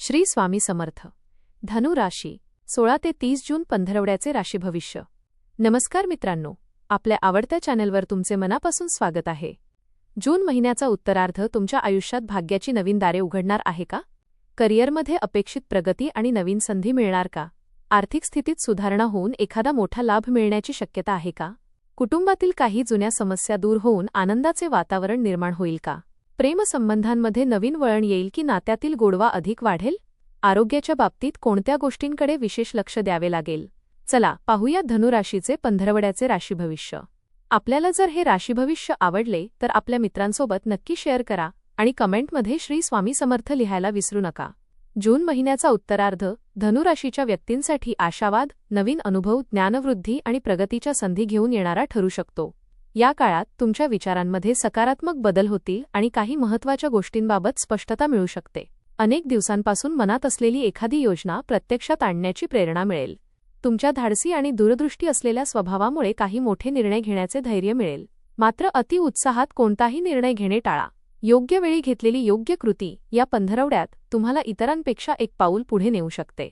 श्री स्वामी समर्थ. धनु राशी 16 ते 30 जून पंधरवड्याचे राशी भविष्य. नमस्कार मित्रांनो, आपल्या आवडत्या चॅनलवर तुमचे मनापासून स्वागत आहे. जून महिन्याचा उत्तरार्ध तुमच्या आयुष्यात भाग्याची नवीन दारे उघडणार आहे का? करिअरमध्ये अपेक्षित प्रगती आणि नवीन संधी मिळणार का? आर्थिक स्थितीत सुधारणा होऊन एखादा मोठा लाभ मिळण्याची शक्यता आहे का? कुटुंबातील काही जुन्या समस्या दूर होऊन आनंदाचे वातावरण निर्माण होईल का? प्रेमसंबंधांमध्ये नवीन वळण येईल की नात्यातील गोडवा अधिक वाढेल? आरोग्याच्या बाबतीत कोणत्या गोष्टींकडे विशेष लक्ष द्यावे लागेल? चला पाहूया धनुराशीचे पंधरवड्याचे राशीभविष्य. आपल्याला जर हे राशीभविष्य आवडले तर आपल्या मित्रांसोबत नक्की शेअर करा आणि कमेंटमध्ये श्री स्वामी समर्थ लिहायला विसरू नका. जून महिन्याचा उत्तरार्ध धनुराशीच्या व्यक्तींसाठी आशावाद, नवीन अनुभव, ज्ञानवृद्धी आणि प्रगतीच्या संधी घेऊन येणारा ठरू शकतो. या काळात तुमच्या विचारांमध्ये सकारात्मक बदल होतील आणि काही महत्त्वाच्या गोष्टींबाबत स्पष्टता मिळू शकते. अनेक दिवसांपासून मनात असलेली एखादी योजना प्रत्यक्षात आणण्याची प्रेरणा मिळेल. तुमच्या धाडसी आणि दूरदृष्टी असलेल्या स्वभावामुळे काही मोठे निर्णय घेण्याचे धैर्य मिळेल. मात्र अति उत्साहात कोणताही निर्णय घेणे टाळा. योग्य वेळी घेतलेली योग्य कृती या पंधरवड्यात तुम्हाला इतरांपेक्षा एक पाऊल पुढे नेऊ शकते.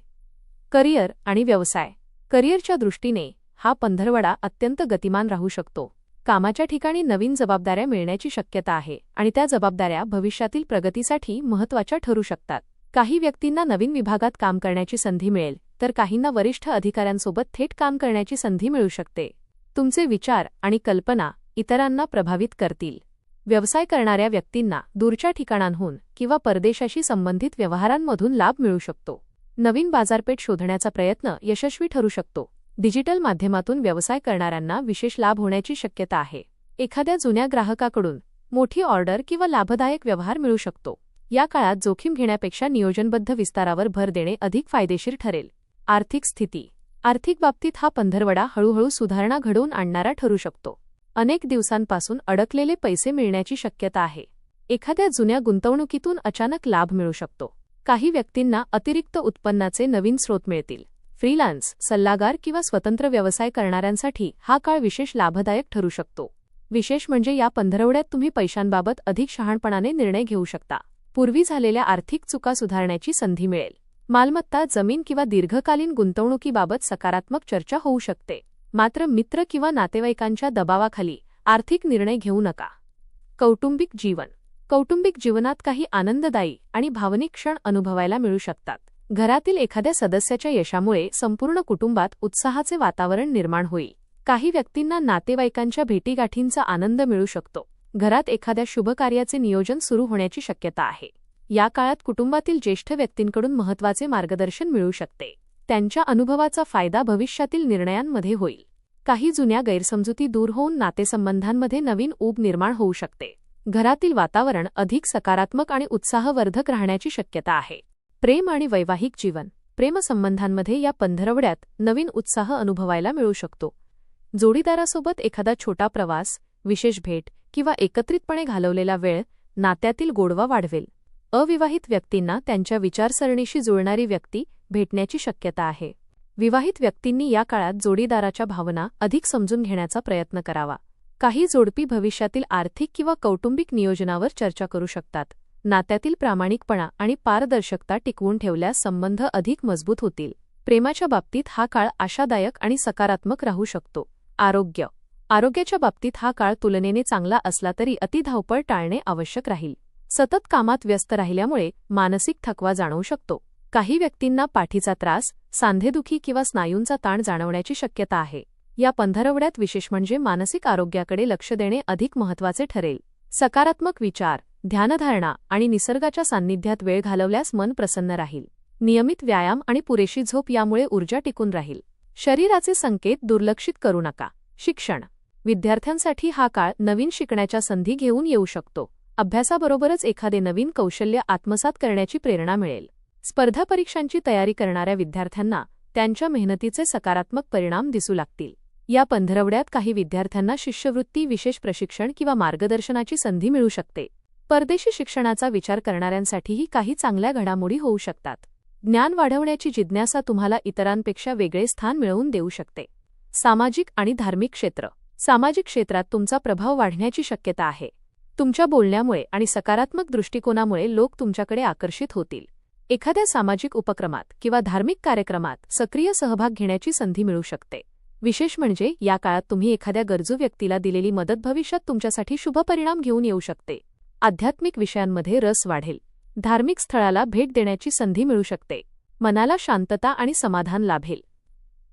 करिअर आणि व्यवसाय. करिअरच्या दृष्टीने हा पंधरवडा अत्यंत गतिमान राहू शकतो. कामाच्या ठिकाणी नवीन जबाबदाऱ्या मिळण्याची शक्यता आहे आणि त्या जबाबदाऱ्या भविष्यातील प्रगतीसाठी महत्त्वाच्या ठरू शकतात. काही व्यक्तींना नवीन विभागात काम करण्याची संधी मिळेल तर काहींना वरिष्ठ अधिकाऱ्यांसोबत थेट काम करण्याची संधी मिळू शकते. तुमचे विचार आणि कल्पना इतरांना प्रभावित करतील. व्यवसाय करणाऱ्या व्यक्तींना दूरच्या ठिकाणांहून किंवा परदेशाशी संबंधित व्यवहारांमधून लाभ मिळू शकतो. नवीन बाजारपेठ शोधण्याचा प्रयत्न यशस्वी ठरू शकतो. डिजिटल माध्यमातून व्यवसाय करणाऱ्यांना विशेष लाभ होण्याची शक्यता आहे. एखाद्या जुन्या ग्राहकाकडून मोठी ऑर्डर किंवा लाभदायक व्यवहार मिळू शकतो. या काळात जोखीम घेण्यापेक्षा नियोजनबद्ध विस्तारावर भर देणे अधिक फायदेशीर ठरेल. आर्थिक स्थिती. आर्थिक बाबतीत हा पंधरवडा हळूहळू सुधारणा घडवून आणणारा ठरू शकतो. अनेक दिवसांपासून अडकलेले पैसे मिळण्याची शक्यता आहे. एखाद्या जुन्या गुंतवणुकीतून अचानक लाभ मिळू शकतो. काही व्यक्तींना अतिरिक्त उत्पन्नाचे नवीन स्रोत मिळतील. फ्रीलान्स, सल्लागार किंवा स्वतंत्र व्यवसाय करणाऱ्यांसाठी हा काळ विशेष लाभदायक ठरू शकतो. विशेष म्हणजे या पंधरवड्यात तुम्ही पैशांबाबत अधिक शहाणपणाने निर्णय घेऊ शकता. पूर्वी झालेल्या आर्थिक चुका सुधारण्याची संधी मिळेल. मालमत्ता, जमीन किंवा दीर्घकालीन गुंतवणुकीबाबत सकारात्मक चर्चा होऊ शकते. मात्र मित्र किंवा नातेवाईकांच्या दबावाखाली आर्थिक निर्णय घेऊ नका. कौटुंबिक जीवन. कौटुंबिक जीवनात काही आनंददायी आणि भावनिक क्षण अनुभवायला मिळू शकतात. घरातील एखाद्या सदस्याच्या यशामुळे संपूर्ण कुटुंबात उत्साहाचे वातावरण निर्माण होईल. काही व्यक्तींना नातेवाईकांच्या भेटीगाठींचा आनंद मिळू शकतो. घरात एखाद्या शुभकार्याचे नियोजन सुरू होण्याची शक्यता आहे. या काळात कुटुंबातील ज्येष्ठ व्यक्तींकडून महत्त्वाचे मार्गदर्शन मिळू शकते. त्यांच्या अनुभवाचा फायदा भविष्यातील निर्णयांमध्ये होईल. काही जुन्या गैरसमजुती दूर होऊन नातेसंबंधांमध्ये नवीन ऊब निर्माण होऊ शकते. घरातील वातावरण अधिक सकारात्मक आणि उत्साहवर्धक राहण्याची शक्यता आहे. प्रेम आणि वैवाहिक जीवन. प्रेमसंबंधांमध्ये या पंधरवड्यात नवीन उत्साह अनुभवायला मिळू शकतो. जोडीदारासोबत एखादा छोटा प्रवास, विशेष भेट किंवा एकत्रितपणे घालवलेला वेळ नात्यातील गोडवा वाढवेल. अविवाहित व्यक्तींना त्यांच्या विचारसरणीशी जुळणारी व्यक्ती भेटण्याची शक्यता आहे. विवाहित व्यक्तींनी या काळात जोडीदाराच्या भावना अधिक समजून घेण्याचा प्रयत्न करावा. काही जोडपी भविष्यातील आर्थिक किंवा कौटुंबिक नियोजनावर चर्चा करू शकतात. नात्यातील प्रामाणिकपणा आणि पारदर्शकता टिकवून ठेवल्यास संबंध अधिक मजबूत होतील. प्रेमाच्या बाबतीत हा काळ आशादायक आणि सकारात्मक राहू शकतो. आरोग्य. आरोग्याच्या बाबतीत हा काळ तुलनेने चांगला असला तरी अतिधावपळ टाळणे आवश्यक राहील. सतत कामात व्यस्त राहिल्यामुळे मानसिक थकवा जाणवू शकतो. काही व्यक्तींना पाठीचा त्रास, सांधेदुखी किंवा स्नायूंचा ताण जाणवण्याची शक्यता आहे. या पंधरवड्यात विशेष म्हणजे मानसिक आरोग्याकडे लक्ष देणे अधिक महत्त्वाचे ठरेल. सकारात्मक विचार, ध्यानधारणा आणि निसर्गाच्या सान्निध्यात वेळ घालवल्यास मन प्रसन्न राहील. नियमित व्यायाम आणि पुरेशी झोप यामुळे ऊर्जा टिकून राहील. शरीराचे संकेत दुर्लक्षित करू नका. शिक्षण. विद्यार्थ्यांसाठी हा काळ नवीन शिकण्याच्या संधी घेऊन येऊ शकतो. अभ्यासाबरोबरच एखादे नवीन कौशल्य आत्मसात करण्याची प्रेरणा मिळेल. स्पर्धा परीक्षांची तयारी करणाऱ्या विद्यार्थ्यांना त्यांच्या मेहनतीचे सकारात्मक परिणाम दिसू लागतील. या पंधरवड्यात काही विद्यार्थ्यांना शिष्यवृत्ती, विशेष प्रशिक्षण किंवा मार्गदर्शनाची संधी मिळू शकते. परदेशी शिक्षणाचा विचार करणाऱ्यांसाठीही काही चांगल्या घडामोडी होऊ शकतात. ज्ञान वाढवण्याची जिज्ञासा तुम्हाला इतरांपेक्षा वेगळे स्थान मिळवून देऊ शकते. सामाजिक आणि धार्मिक क्षेत्र. सामाजिक क्षेत्रात तुमचा प्रभाव वाढण्याची शक्यता आहे. तुमच्या बोलण्यामुळे आणि सकारात्मक दृष्टिकोनामुळे लोक तुमच्याकडे आकर्षित होतील. एखाद्या सामाजिक उपक्रमात किंवा धार्मिक कार्यक्रमात सक्रिय सहभाग घेण्याची संधी मिळू शकते. विशेष म्हणजे या काळात तुम्ही एखाद्या गरजू व्यक्तीला दिलेली मदत भविष्यात तुमच्यासाठी शुभ परिणाम घेऊन येऊ शकते. आध्यात्मिक विषयांमध्ये रस वाढेल. धार्मिक स्थळाला भेट देण्याची संधी मिळू शकते. मनाला शांतता आणि समाधान लाभेल.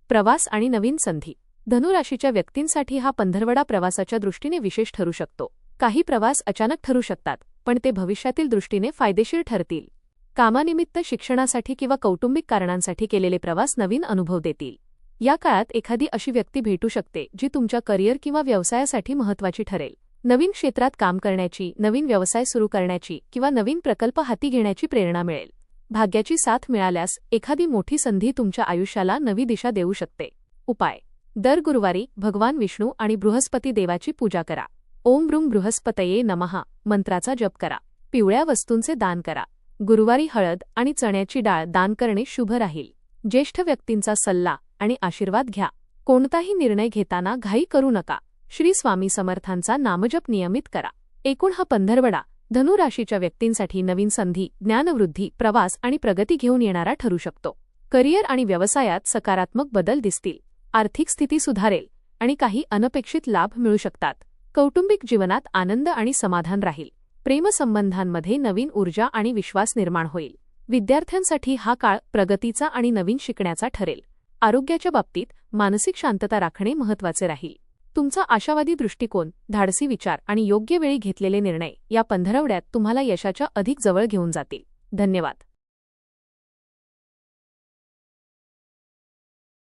प्रवास आणि नवीन संधी. धनुराशीच्या व्यक्तींसाठी हा पंधरवडा प्रवासाच्या दृष्टीने विशेष ठरू शकतो. काही प्रवास अचानक ठरू शकतात, पण ते भविष्यातील दृष्टीने फायदेशीर ठरतील. कामानिमित्त, शिक्षणासाठी किंवा कौटुंबिक कारणांसाठी केलेले प्रवास नवीन अनुभव देतील. या काळात एखादी अशी व्यक्ती भेटू शकते जी तुमच्या करिअर किंवा व्यवसायासाठी महत्त्वाची ठरेल. नवीन क्षेत्रात काम करण्याची, नवीन व्यवसाय सुरू करण्याची किंवा नवीन प्रकल्प हाती घेण्याची प्रेरणा मिळेल. भाग्याची साथ मिळाल्यास एखादी मोठी संधी तुमच्या आयुष्याला नवी दिशा देऊ शकते. उपाय. दर गुरुवारी भगवान विष्णू आणि बृहस्पती देवाची पूजा करा. ओम ब्रूं बृहस्पतये नमः मंत्राचा जप करा. पिवळ्या वस्तूंचे दान करा. गुरुवारी हळद आणि चण्याची डाळ दान करणे शुभ राहील. ज्येष्ठ व्यक्तींचा सल्ला आणि आशीर्वाद घ्या. कोणताही निर्णय घेताना घाई करू नका. श्री स्वामी समर्थांचा नामजप नियमित करा. एकूण हा पंधरवडा धनु राशीच्या व्यक्तींसाठी नवीन संधी, ज्ञानवृद्धी, प्रवास आणि प्रगती घेऊन येणारा ठरू शकतो. करिअर आणि व्यवसायात सकारात्मक बदल दिसतील. आर्थिक स्थिती सुधारेल आणि काही अनपेक्षित लाभ मिळू शकतात. कौटुंबिक जीवनात आनंद आणि समाधान राहील. प्रेमसंबंधांमध्ये नवीन ऊर्जा आणि विश्वास निर्माण होईल. विद्यार्थ्यांसाठी हा काळ प्रगतीचा आणि नवीन शिकण्याचा ठरेल. आरोग्याच्या बाबतीत मानसिक शांतता राखणे महत्त्वाचे राहील. तुमचा आशावादी दृष्टिकोन, धाडसी विचार आणि योग्य वेळी घेतलेले निर्णय या पंधरवड्यात तुम्हाला यशाच्या अधिक जवळ घेऊन जातील. धन्यवाद.